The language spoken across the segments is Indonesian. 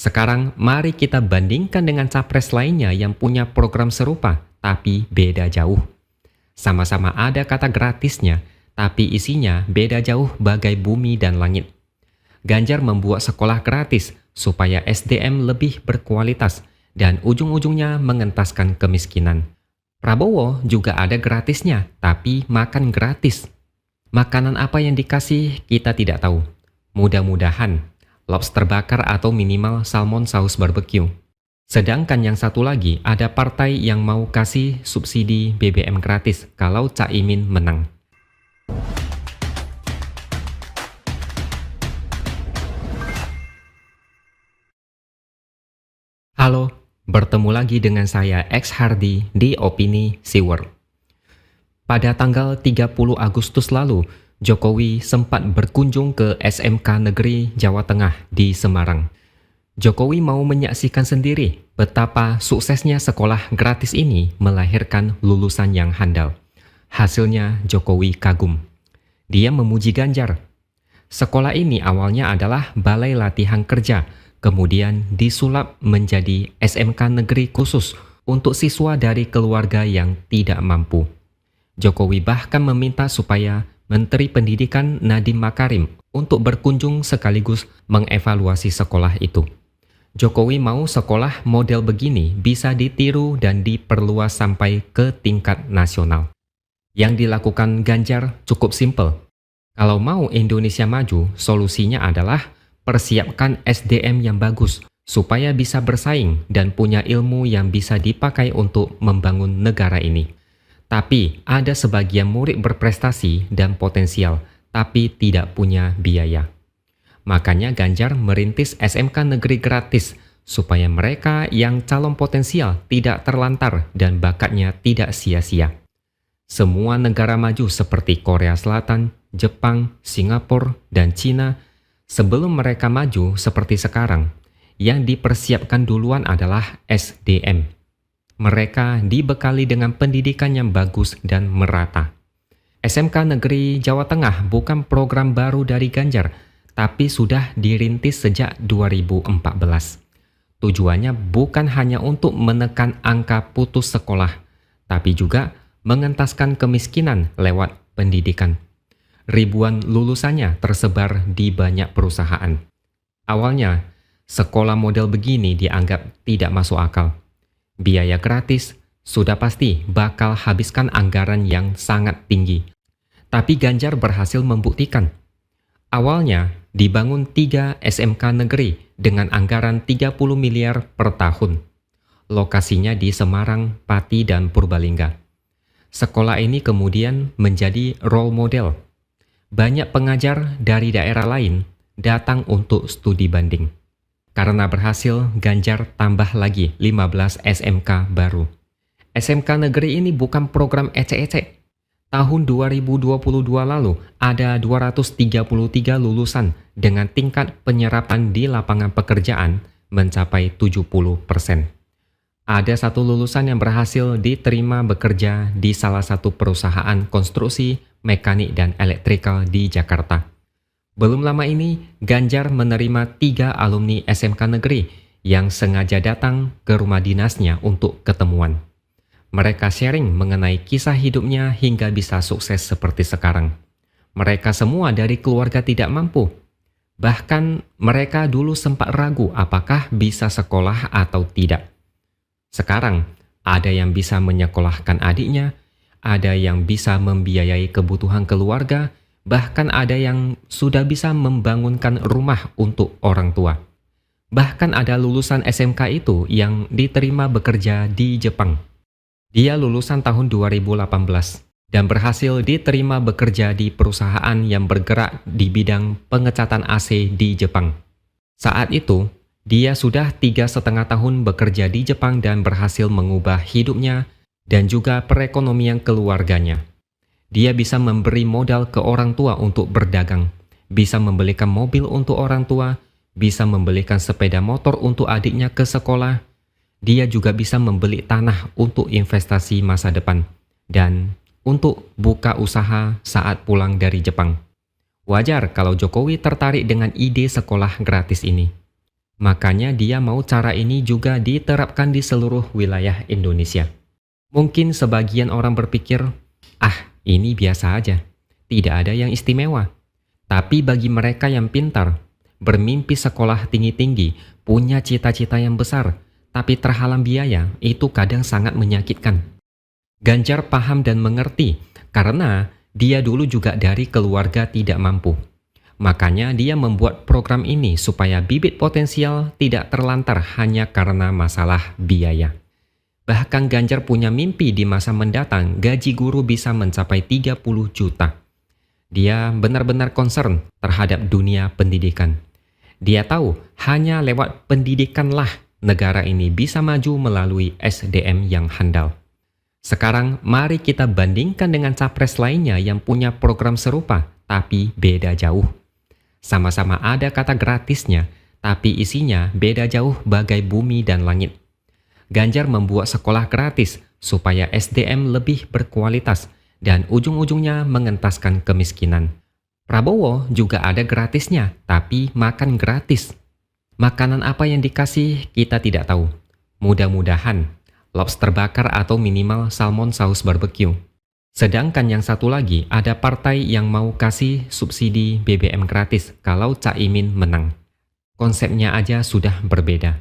Sekarang mari kita bandingkan dengan capres lainnya yang punya program serupa, tapi beda jauh. Sama-sama ada kata gratisnya, tapi isinya beda jauh bagai bumi dan langit. Ganjar membuat sekolah gratis supaya SDM lebih berkualitas dan ujung-ujungnya mengentaskan kemiskinan. Prabowo juga ada gratisnya, tapi makan gratis. Makanan apa yang dikasih kita tidak tahu. Mudah-mudahan lobster bakar atau minimal salmon saus barbecue. Sedangkan yang satu lagi ada partai yang mau kasih subsidi BBM gratis kalau Caimin menang. Halo, bertemu lagi dengan saya X Hardy di Opini Siwer. Pada tanggal 30 Agustus lalu, Jokowi sempat berkunjung ke SMK Negeri Jawa Tengah di Semarang. Jokowi mau menyaksikan sendiri betapa suksesnya sekolah gratis ini melahirkan lulusan yang handal. Hasilnya Jokowi kagum. Dia memuji Ganjar. Sekolah ini awalnya adalah balai latihan kerja, kemudian disulap menjadi SMK Negeri khusus untuk siswa dari keluarga yang tidak mampu. Jokowi bahkan meminta supaya Menteri Pendidikan Nadiem Makarim untuk berkunjung sekaligus mengevaluasi sekolah itu. Jokowi mau sekolah model begini bisa ditiru dan diperluas sampai ke tingkat nasional. Yang dilakukan Ganjar cukup simpel. Kalau mau Indonesia maju, solusinya adalah persiapkan SDM yang bagus supaya bisa bersaing dan punya ilmu yang bisa dipakai untuk membangun negara ini. Tapi ada sebagian murid berprestasi dan potensial, tapi tidak punya biaya. Makanya Ganjar merintis SMK Negeri gratis, supaya mereka yang calon potensial tidak terlantar dan bakatnya tidak sia-sia. Semua negara maju seperti Korea Selatan, Jepang, Singapura, dan Cina, sebelum mereka maju seperti sekarang, yang dipersiapkan duluan adalah SDM. Mereka dibekali dengan pendidikan yang bagus dan merata. SMK Negeri Jawa Tengah bukan program baru dari Ganjar, tapi sudah dirintis sejak 2014. Tujuannya bukan hanya untuk menekan angka putus sekolah, tapi juga mengentaskan kemiskinan lewat pendidikan. Ribuan lulusannya tersebar di banyak perusahaan. Awalnya, sekolah model begini dianggap tidak masuk akal. Biaya gratis sudah pasti bakal habiskan anggaran yang sangat tinggi. Tapi Ganjar berhasil membuktikan. Awalnya dibangun 3 SMK negeri dengan anggaran 30 miliar per tahun. Lokasinya di Semarang, Pati, dan Purbalingga. Sekolah ini kemudian menjadi role model. Banyak pengajar dari daerah lain datang untuk studi banding. Karena berhasil, Ganjar tambah lagi 15 SMK baru. SMK negeri ini bukan program ecek-ecek. Tahun 2022 lalu ada 233 lulusan dengan tingkat penyerapan di lapangan pekerjaan mencapai 70%. Ada satu lulusan yang berhasil diterima bekerja di salah satu perusahaan konstruksi, mekanik, dan elektrikal di Jakarta. Belum lama ini, Ganjar menerima 3 alumni SMK negeri yang sengaja datang ke rumah dinasnya untuk ketemuan. Mereka sharing mengenai kisah hidupnya hingga bisa sukses seperti sekarang. Mereka semua dari keluarga tidak mampu. Bahkan mereka dulu sempat ragu apakah bisa sekolah atau tidak. Sekarang, ada yang bisa menyekolahkan adiknya, ada yang bisa membiayai kebutuhan keluarga, bahkan ada yang sudah bisa membangunkan rumah untuk orang tua. Bahkan ada lulusan SMK itu yang diterima bekerja di Jepang. Dia lulusan tahun 2018 dan berhasil diterima bekerja di perusahaan yang bergerak di bidang pengecatan AC di Jepang. Saat itu, dia sudah 3,5 tahun bekerja di Jepang dan berhasil mengubah hidupnya dan juga perekonomian keluarganya. Dia bisa memberi modal ke orang tua untuk berdagang, bisa membelikan mobil untuk orang tua, bisa membelikan sepeda motor untuk adiknya ke sekolah. Dia juga bisa membeli tanah untuk investasi masa depan dan untuk buka usaha saat pulang dari Jepang. Wajar kalau Jokowi tertarik dengan ide sekolah gratis ini. Makanya dia mau cara ini juga diterapkan di seluruh wilayah Indonesia. Mungkin sebagian orang berpikir, ah ini biasa aja, tidak ada yang istimewa. Tapi bagi mereka yang pintar, bermimpi sekolah tinggi-tinggi, punya cita-cita yang besar, tapi terhalang biaya, itu kadang sangat menyakitkan. Ganjar paham dan mengerti, karena dia dulu juga dari keluarga tidak mampu. Makanya dia membuat program ini supaya bibit potensial tidak terlantar hanya karena masalah biaya. Bahkan Ganjar punya mimpi di masa mendatang gaji guru bisa mencapai 30 juta. Dia benar-benar concern terhadap dunia pendidikan. Dia tahu hanya lewat pendidikanlah negara ini bisa maju melalui SDM yang handal. Sekarang mari kita bandingkan dengan capres lainnya yang punya program serupa tapi beda jauh. Sama-sama ada kata gratisnya, tapi isinya beda jauh bagai bumi dan langit. Ganjar membuat sekolah gratis supaya SDM lebih berkualitas dan ujung-ujungnya mengentaskan kemiskinan. Prabowo juga ada gratisnya, tapi makan gratis. Makanan apa yang dikasih kita tidak tahu. Mudah-mudahan lobster bakar atau minimal salmon saus barbecue. Sedangkan yang satu lagi ada partai yang mau kasih subsidi BBM gratis kalau Caimin menang. Konsepnya aja sudah berbeda.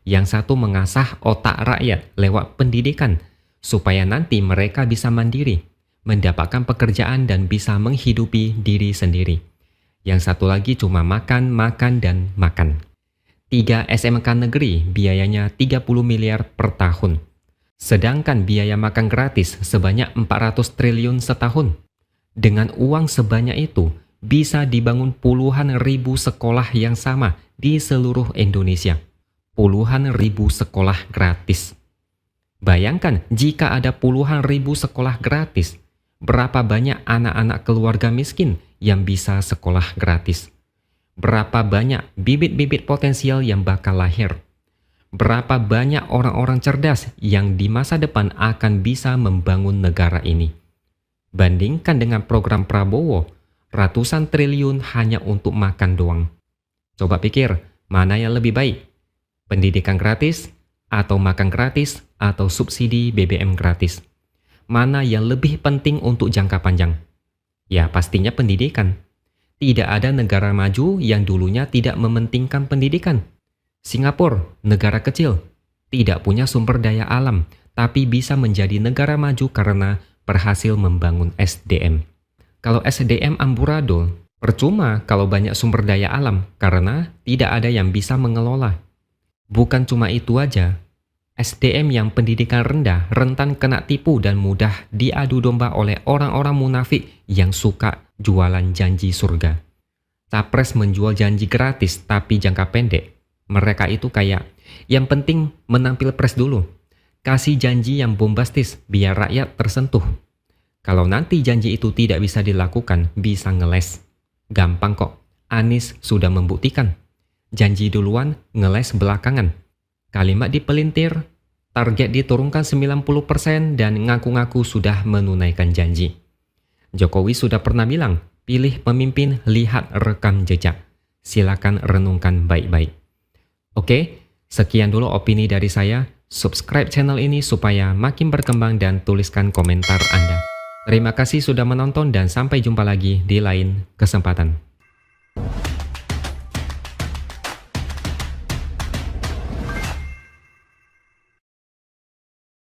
Yang satu mengasah otak rakyat lewat pendidikan supaya nanti mereka bisa mandiri, mendapatkan pekerjaan dan bisa menghidupi diri sendiri. Yang satu lagi cuma makan, makan, dan makan. 3 SMK negeri biayanya 30 miliar per tahun. Sedangkan biaya makan gratis sebanyak 400 triliun setahun. Dengan uang sebanyak itu, bisa dibangun puluhan ribu sekolah yang sama di seluruh Indonesia. Puluhan ribu sekolah gratis. Bayangkan jika ada puluhan ribu sekolah gratis, berapa banyak anak-anak keluarga miskin yang bisa sekolah gratis? Berapa banyak bibit-bibit potensial yang bakal lahir? Berapa banyak orang-orang cerdas yang di masa depan akan bisa membangun negara ini? Bandingkan dengan program Prabowo, ratusan triliun hanya untuk makan doang. Coba pikir, mana yang lebih baik? Pendidikan gratis, atau makan gratis, atau subsidi BBM gratis? Mana yang lebih penting untuk jangka panjang? Ya pastinya pendidikan. Tidak ada negara maju yang dulunya tidak mementingkan pendidikan. Singapura, negara kecil, tidak punya sumber daya alam, tapi bisa menjadi negara maju karena berhasil membangun SDM. Kalau SDM amburadul, percuma kalau banyak sumber daya alam karena tidak ada yang bisa mengelola. Bukan cuma itu aja, SDM yang pendidikan rendah rentan kena tipu dan mudah diadu domba oleh orang-orang munafik yang suka jualan janji surga. Capres menjual janji gratis tapi jangka pendek. Mereka itu kayak, yang penting menang pilpres dulu. Kasih janji yang bombastis biar rakyat tersentuh. Kalau nanti janji itu tidak bisa dilakukan, bisa ngeles. Gampang kok, Anies sudah membuktikan. Janji duluan, ngeles belakangan. Kalimat dipelintir, target diturunkan 90% dan ngaku-ngaku sudah menunaikan janji. Jokowi sudah pernah bilang, pilih pemimpin, lihat rekam jejak. Silakan renungkan baik-baik. Oke, sekian dulu opini dari saya. Subscribe channel ini supaya makin berkembang dan tuliskan komentar Anda. Terima kasih sudah menonton dan sampai jumpa lagi di lain kesempatan.